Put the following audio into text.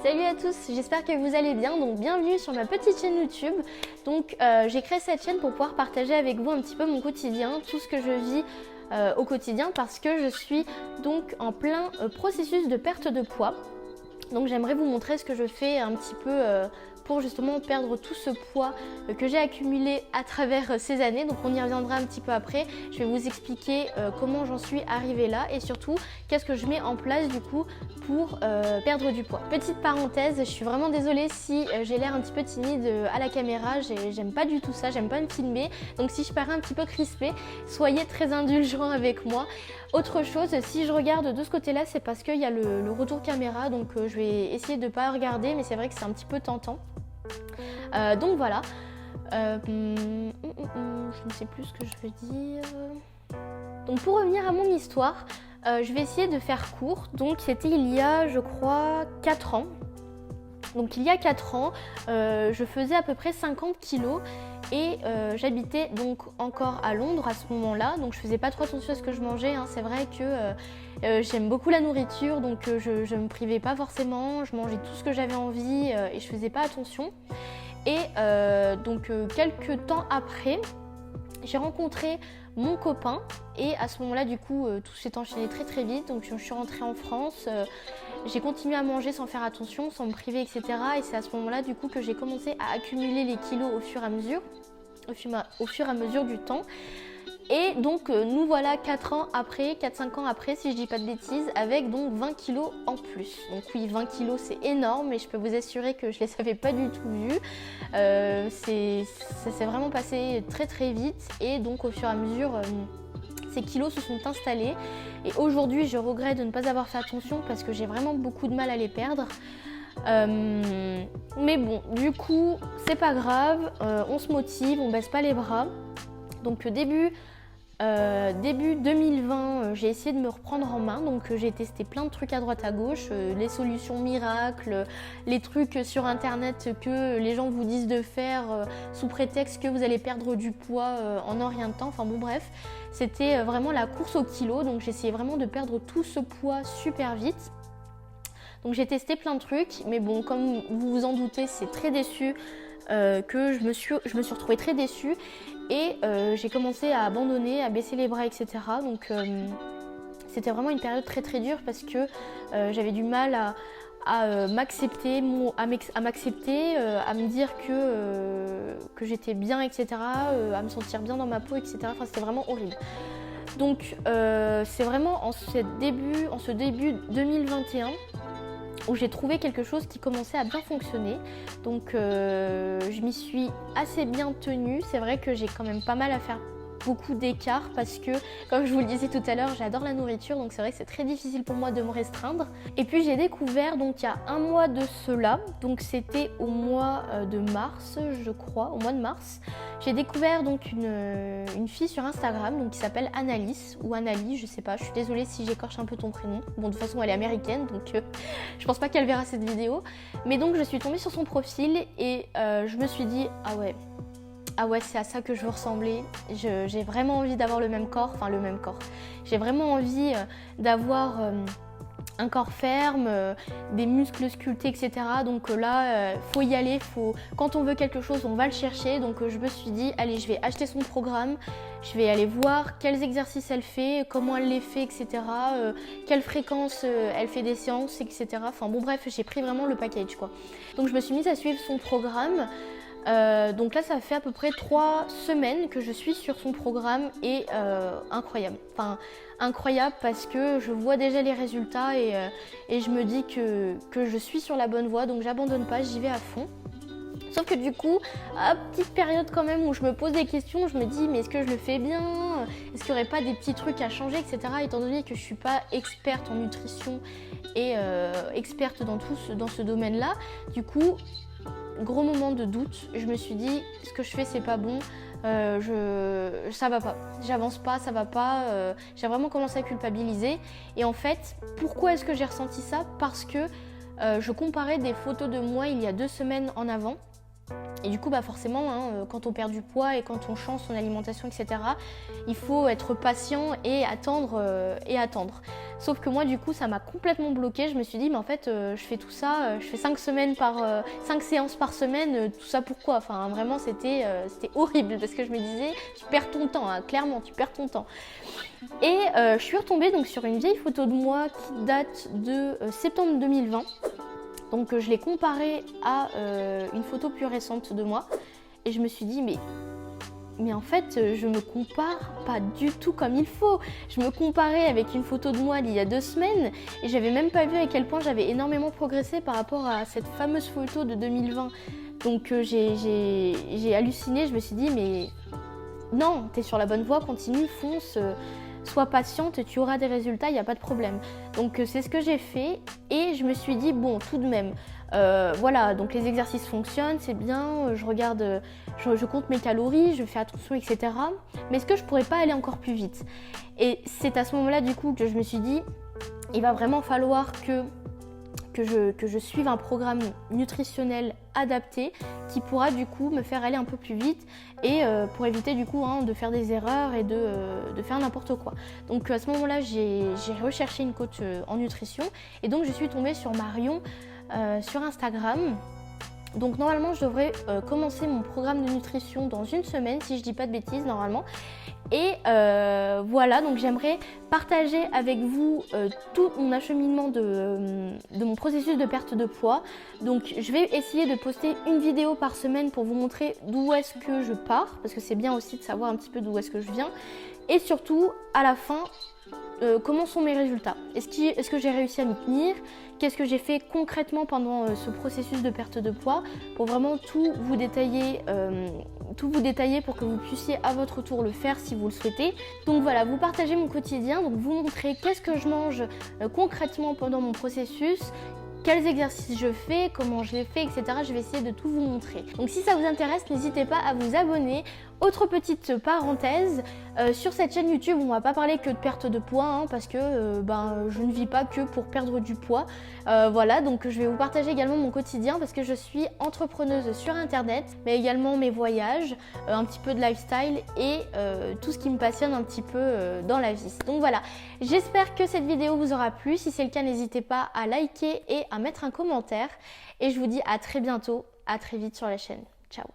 Salut à tous, j'espère que vous allez bien, donc bienvenue sur ma petite chaîne YouTube. Donc j'ai créé cette chaîne pour pouvoir partager avec vous un petit peu mon quotidien, tout ce que je vis au quotidien parce que je suis donc en plein processus de perte de poids. Donc j'aimerais vous montrer ce que je fais un petit peu pour justement perdre tout ce poids que j'ai accumulé à travers ces années. Donc on y reviendra un petit peu après. Je vais vous expliquer comment j'en suis arrivée là et surtout qu'est-ce que je mets en place du coup pour perdre du poids. Petite parenthèse, je suis vraiment désolée si j'ai l'air un petit peu timide à la caméra. J'aime pas du tout ça, j'aime pas me filmer. Donc si je parais un petit peu crispée, soyez très indulgents avec moi. Autre chose, si je regarde de ce côté-là, c'est parce qu'il y a le retour caméra, donc je vais essayer de ne pas regarder, mais c'est vrai que c'est un petit peu tentant. Donc voilà. Je ne sais plus ce que je veux dire. Donc pour revenir à mon histoire, je vais essayer de faire court. Donc c'était il y a, je crois, 4 ans. Donc il y a 4 ans, je faisais à peu près 50 kilos. Et j'habitais donc encore à Londres à ce moment-là, donc je faisais pas trop attention à ce que je mangeais, hein. C'est vrai que j'aime beaucoup la nourriture, donc je me privais pas forcément, je mangeais tout ce que j'avais envie et je faisais pas attention. Et donc quelques temps après, j'ai rencontré mon copain et à ce moment-là du coup tout s'est enchaîné très très vite, donc je suis rentrée en France. J'ai continué à manger sans faire attention, sans me priver, etc. Et c'est à ce moment-là du coup que j'ai commencé à accumuler les kilos au fur et à mesure du temps. Et donc nous voilà 4-5 ans après, si je dis pas de bêtises, avec donc 20 kilos en plus. Donc oui, 20 kilos c'est énorme et je peux vous assurer que je les avais pas du tout vus. Ça s'est vraiment passé très très vite et donc au fur et à mesure ces kilos se sont installés. Et aujourd'hui je regrette de ne pas avoir fait attention parce que j'ai vraiment beaucoup de mal à les perdre. Mais bon, du coup c'est pas grave, on se motive, on baisse pas les bras. Donc début 2020, j'ai essayé de me reprendre en main, donc j'ai testé plein de trucs à droite à gauche, les solutions miracles, les trucs sur internet que les gens vous disent de faire sous prétexte que vous allez perdre du poids en un rien de temps, enfin bon bref, c'était vraiment la course au kilo, donc j'essayais vraiment de perdre tout ce poids super vite. Donc j'ai testé plein de trucs, mais bon, comme vous vous en doutez, c'est très déçu que je me suis retrouvée très déçue et j'ai commencé à abandonner, à baisser les bras, etc. Donc c'était vraiment une période très très dure parce que j'avais du mal à m'accepter, à me dire que j'étais bien, etc. À me sentir bien dans ma peau, etc. Enfin c'était vraiment horrible. Donc c'est vraiment en ce début 2021 où j'ai trouvé quelque chose qui commençait à bien fonctionner. Donc je m'y suis assez bien tenue. C'est vrai que j'ai quand même pas mal à faire beaucoup d'écart parce que, comme je vous le disais tout à l'heure, j'adore la nourriture, donc c'est vrai que c'est très difficile pour moi de me restreindre. Et puis j'ai découvert, donc il y a un mois de cela, donc c'était au mois de mars, je crois, au mois de mars, j'ai découvert donc une fille sur Instagram donc, qui s'appelle Annalise, ou Annali, je sais pas, je suis désolée si j'écorche un peu ton prénom. Bon, de toute façon elle est américaine, donc je pense pas qu'elle verra cette vidéo. Mais donc je suis tombée sur son profil et je me suis dit, ah ouais, c'est à ça que je veux ressembler. J'ai vraiment envie d'avoir le même corps. J'ai vraiment envie d'avoir un corps ferme, des muscles sculptés, etc. Donc là, faut y aller. Quand on veut quelque chose, on va le chercher. Donc je me suis dit, allez, je vais acheter son programme. Je vais aller voir quels exercices elle fait, comment elle les fait, etc. Quelle fréquence elle fait des séances, etc. Enfin bon, bref, j'ai pris vraiment le package, quoi. Donc je me suis mise à suivre son programme. Donc là ça fait à peu près 3 semaines que je suis sur son programme et incroyable. Enfin incroyable parce que je vois déjà les résultats et je me dis que je suis sur la bonne voie, donc j'abandonne pas, j'y vais à fond. Sauf que du coup, petite période quand même où je me pose des questions, je me dis mais est-ce que je le fais bien? Est-ce qu'il n'y aurait pas des petits trucs à changer, etc. Étant donné que je ne suis pas experte en nutrition et experte dans ce domaine-là, du coup, gros moment de doute, je me suis dit ce que je fais c'est pas bon, ça va pas, j'avance pas, ça va pas, j'ai vraiment commencé à culpabiliser. Et en fait, pourquoi est-ce que j'ai ressenti ça? Parce que je comparais des photos de moi il y a 2 semaines en avant Et du coup, forcément, hein, quand on perd du poids et quand on change son alimentation, etc., il faut être patient et attendre, Sauf que moi, du coup, ça m'a complètement bloquée. Je me suis dit, mais en fait, je fais tout ça, je fais 5 séances par semaine, tout ça pourquoi? Enfin, vraiment, c'était horrible parce que je me disais, tu perds ton temps, hein, clairement, tu perds ton temps. Et je suis retombée donc, sur une vieille photo de moi qui date de septembre 2020. Donc je l'ai comparée à une photo plus récente de moi et je me suis dit mais en fait je me compare pas du tout comme il faut. Je me comparais avec une photo de moi d'il y a 2 semaines et j'avais même pas vu à quel point j'avais énormément progressé par rapport à cette fameuse photo de 2020. Donc j'ai halluciné, je me suis dit mais non, t'es sur la bonne voie, continue, fonce. Sois patiente, tu auras des résultats, il n'y a pas de problème. Donc c'est ce que j'ai fait et je me suis dit bon tout de même, voilà, donc les exercices fonctionnent, c'est bien, je regarde, je compte mes calories, je fais attention, etc. Mais est-ce que je pourrais pas aller encore plus vite? Et c'est à ce moment-là du coup que je me suis dit, il va vraiment falloir que je suive un programme nutritionnel adapté qui pourra du coup me faire aller un peu plus vite et pour éviter du coup de faire des erreurs et de faire n'importe quoi. Donc à ce moment-là, j'ai recherché une coach en nutrition et donc je suis tombée sur Marion sur Instagram. Donc normalement, je devrais commencer mon programme de nutrition dans 1 semaine, si je dis pas de bêtises normalement. Et voilà, donc j'aimerais partager avec vous tout mon acheminement de mon processus de perte de poids. Donc je vais essayer de poster une vidéo par semaine pour vous montrer d'où est-ce que je pars, parce que c'est bien aussi de savoir un petit peu d'où est-ce que je viens. Et surtout, à la fin, comment sont mes résultats? Est-ce que j'ai réussi à m'y tenir? Qu'est-ce que j'ai fait concrètement pendant ce processus de perte de poids? Pour vraiment tout vous détailler pour que vous puissiez à votre tour le faire si vous le souhaitez. Donc voilà, vous partagez mon quotidien, donc vous montrez qu'est-ce que je mange concrètement pendant mon processus, quels exercices je fais, comment je les fais, etc. Je vais essayer de tout vous montrer. Donc si ça vous intéresse, n'hésitez pas à vous abonner. Autre petite parenthèse, sur cette chaîne YouTube, on va pas parler que de perte de poids, parce que je ne vis pas que pour perdre du poids. Voilà, donc je vais vous partager également mon quotidien parce que je suis entrepreneuse sur internet, mais également mes voyages, un petit peu de lifestyle et tout ce qui me passionne un petit peu dans la vie. Donc voilà, j'espère que cette vidéo vous aura plu. Si c'est le cas, n'hésitez pas à liker et à mettre un commentaire. Et je vous dis à très bientôt, à très vite sur la chaîne. Ciao!